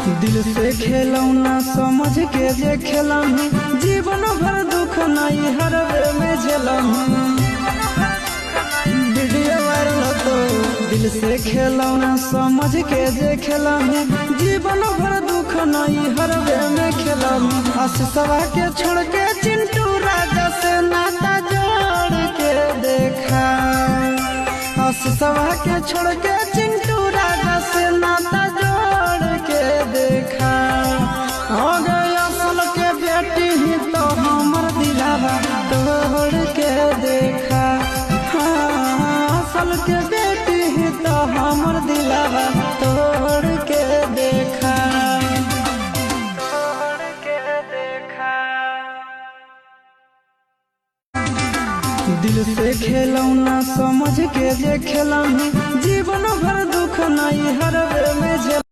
दिल से खेलौना समझ के जे खेलही, जीवन भर दुख नहीं हरवे में झेलही। वीडियो वायरल तो दिल से खेलौना समझ के जे खेलही, जीवन भर दुख नहीं हरवे में खेलही। आशीषवा के छोड़ के चिंटू राजा से नाता जोड़ के देखा, आशीषवा के छोड़ के चिंटू राजा से नाता जोड़ के देखा। हो गई असल के बेटी ही तो हमर दिलावा तोड़ के देखा। हाँ, असल के बेटी ही तो हमर दिलावा तोड़ के देखा। दिल से खेलौना समझ के जे खेलही, जीवन भर दुख नहीं हरवे में